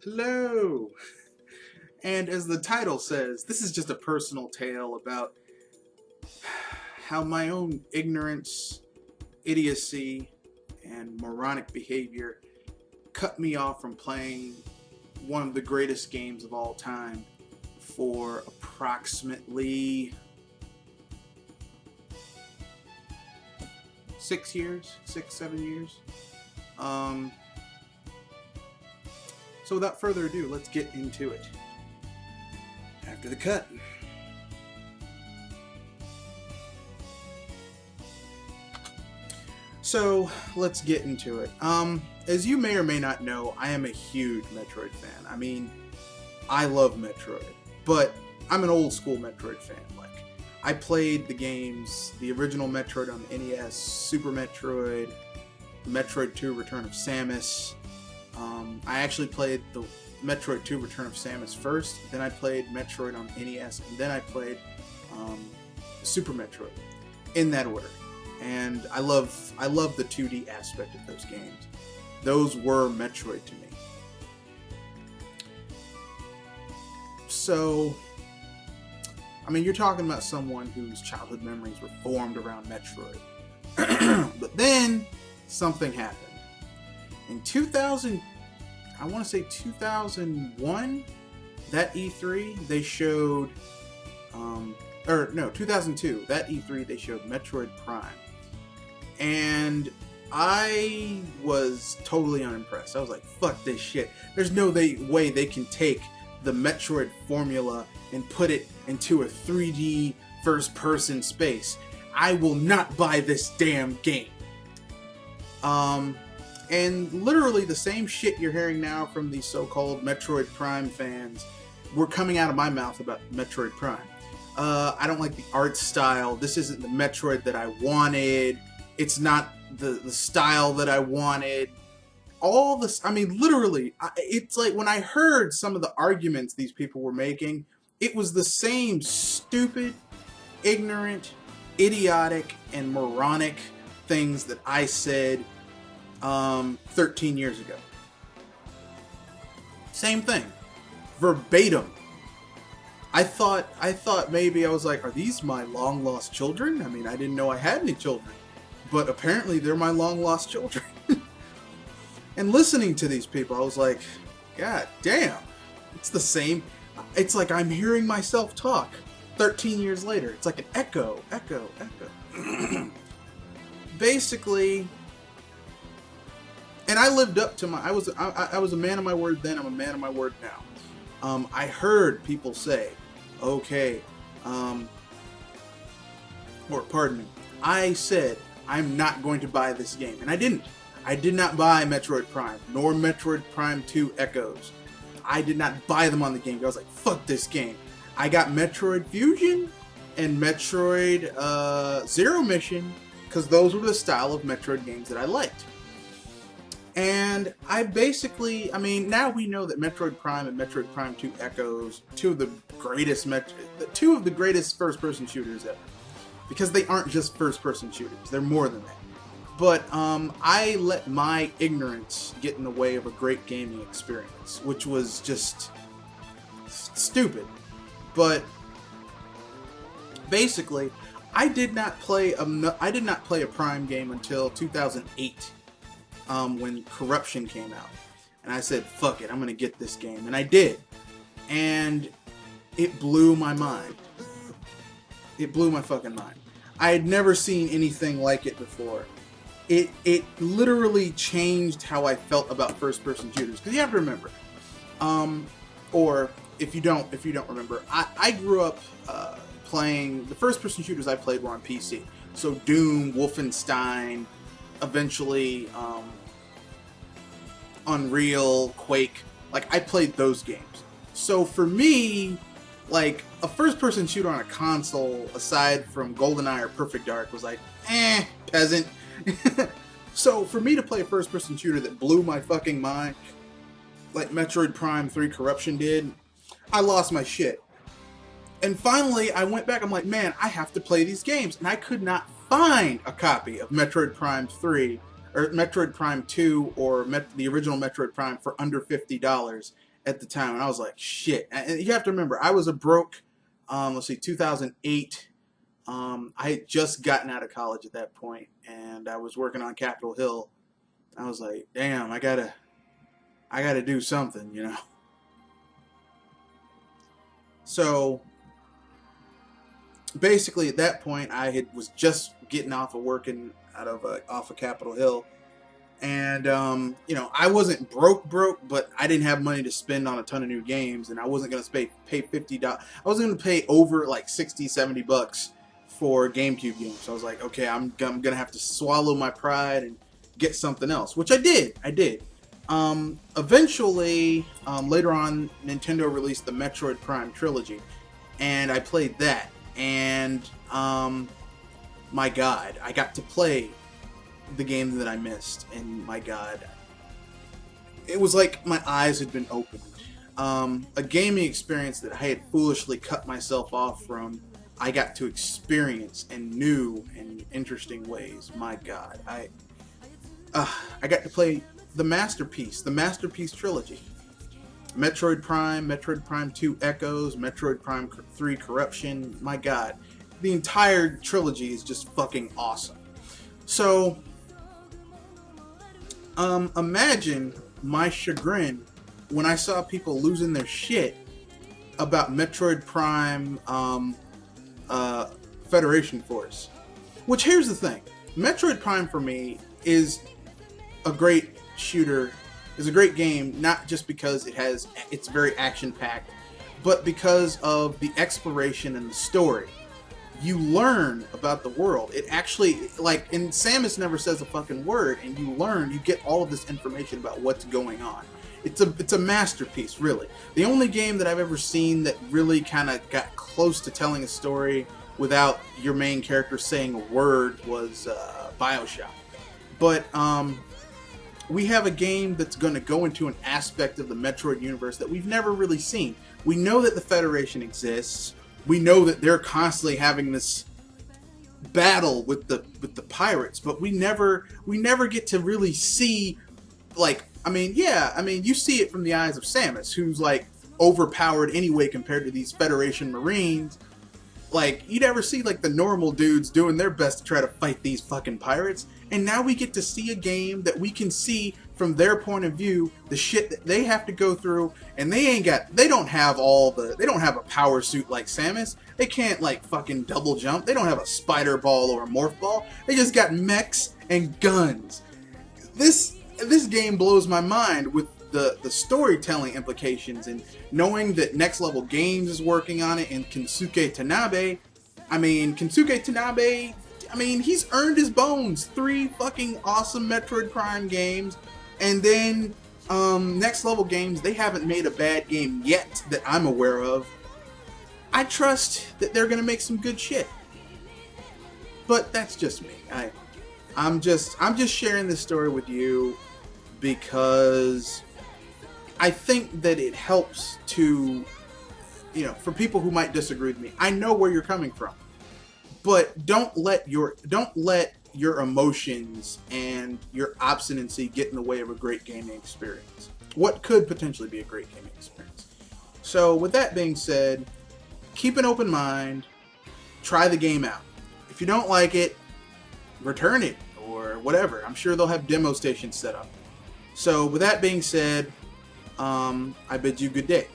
Hello! And as the title says, this is just a personal tale about how my own ignorance, idiocy, and moronic behavior cut me off from playing one of the greatest games of all time for approximately 6 years, 7 years. So without further ado, let's get into it. After the cut. So let's get into it. As you may or may not know, I am a huge Metroid fan. I mean, I love Metroid, but I'm an old school Metroid fan. Like, I played the games, the original Metroid on the NES, Super Metroid, Metroid 2 Return of Samus. I actually played the Metroid 2 Return of Samus first, then I played Metroid on NES, and then I played Super Metroid, in that order. And I love the 2D aspect of those games. Those were Metroid to me. So, I mean, you're talking about someone whose childhood memories were formed around Metroid. But then, something happened. In 2001, that E3, they showed, 2002, that E3, they showed Metroid Prime. And I was totally unimpressed. I was like, fuck this shit. There's no way they can take the Metroid formula and put it into a 3D first-person space. I will not buy this damn game. And literally the same shit you're hearing now from these so-called Metroid Prime fans were coming out of my mouth about Metroid Prime. I don't like the art style. This isn't the Metroid that I wanted. It's not the style that I wanted. All this, I mean, literally, it's like when I heard some of the arguments these people were making, it was the same stupid, ignorant, idiotic, and moronic things that I said 13 years ago. Same thing. Verbatim. I thought maybe I was like, are these my long lost children? I mean, I didn't know I had any children. But apparently they're my long lost children. And listening to these people, I was like, God damn. It's the same. It's like I'm hearing myself talk 13 years later. It's like an echo. Basically, and I lived up to I was a man of my word then, I'm a man of my word now. I heard people say, okay, or pardon me, I said, I'm not going to buy this game. And I didn't. I did not buy Metroid Prime, nor Metroid Prime 2 Echoes. I did not buy them on the game. I was like, fuck this game. I got Metroid Fusion and Metroid Zero Mission, because those were the style of Metroid games that I liked. And I basically, I mean, now we know that Metroid Prime and Metroid Prime 2 Echoes, two of the greatest first-person shooters ever. Because they aren't just first-person shooters, they're more than that. But I let my ignorance get in the way of a great gaming experience, which was just stupid. But basically, I did not play a Prime game until 2008. When Corruption came out. And I said, fuck it, I'm gonna get this game. And I did. And it blew my mind. It blew my fucking mind. I had never seen anything like it before. It literally changed how I felt about first-person shooters. Because you have to remember, or if you don't remember, I grew up playing, the first-person shooters I played were on PC. So Doom, Wolfenstein, eventually Unreal, Quake, like I played those games. So for me, like a first-person shooter on a console, aside from GoldenEye or Perfect Dark, was like, peasant. So for me to play a first-person shooter that blew my fucking mind, like Metroid Prime 3 Corruption did, I lost my shit. And finally, I went back, I'm like, man, I have to play these games. And I could not find a copy of Metroid Prime 3 or Metroid Prime 2 or the original Metroid Prime for under $50 at the time, and I was like, shit. And you have to remember, I was a broke, let's see, 2008. I had just gotten out of college at that point, and I was working on Capitol Hill. I was like, damn, I gotta do something, you know. So basically, at that point, was just getting off of working off of Capitol Hill, and you know, I wasn't broke, but I didn't have money to spend on a ton of new games, and I wasn't gonna pay $50. I wasn't gonna pay over like $60-$70 for GameCube games. So I was like, okay, I'm gonna have to swallow my pride and get something else, which I did. Eventually, later on, Nintendo released the Metroid Prime trilogy, and I played that. And my God, I got to play the game that I missed, and my God, it was like my eyes had been opened. A gaming experience that I had foolishly cut myself off from, I got to experience in new and interesting ways. My God, I got to play the masterpiece trilogy. Metroid Prime 2 Echoes, Metroid Prime 3 Corruption. My God, the entire trilogy is just fucking awesome. So, imagine my chagrin when I saw people losing their shit about Metroid Prime Federation Force. Which, here's the thing. Metroid Prime for me is a great shooter, is a great game, not just because it's very action-packed, but because of the exploration and the story. You learn about the world. It actually, like, and Samus never says a fucking word, and you get all of this information about what's going on. It's a masterpiece, really. The only game that I've ever seen that really kind of got close to telling a story without your main character saying a word was BioShock. But we have a game that's going to go into an aspect of the Metroid universe that we've never really seen. We know that the Federation exists. We know that they're constantly having this battle with the pirates, but we never get to really see, like, you see it from the eyes of Samus, who's like overpowered anyway compared to these Federation Marines. Like, you never see like the normal dudes doing their best to try to fight these fucking pirates. And now we get to see a game that we can see from their point of view, the shit that they have to go through, and they don't have a power suit like Samus. They can't like fucking double jump. They don't have a spider ball or a morph ball. They just got mechs and guns. This game blows my mind with the storytelling implications, and knowing that Next Level Games is working on it, and Kensuke Tanabe, he's earned his bones. 3 fucking awesome Metroid Prime games, and then Next Level Games, they haven't made a bad game yet that I'm aware of. I trust that they're gonna make some good shit. But that's just me. I'm just sharing this story with you because I think that it helps to, for people who might disagree with me. I know where you're coming from, but don't let your emotions and your obstinacy get in the way of a great gaming experience. What could potentially be a great gaming experience. So with that being said, keep an open mind, try the game out. If you don't like it, return it or whatever. I'm sure they'll have demo stations set up. So with that being said, I bid you good day.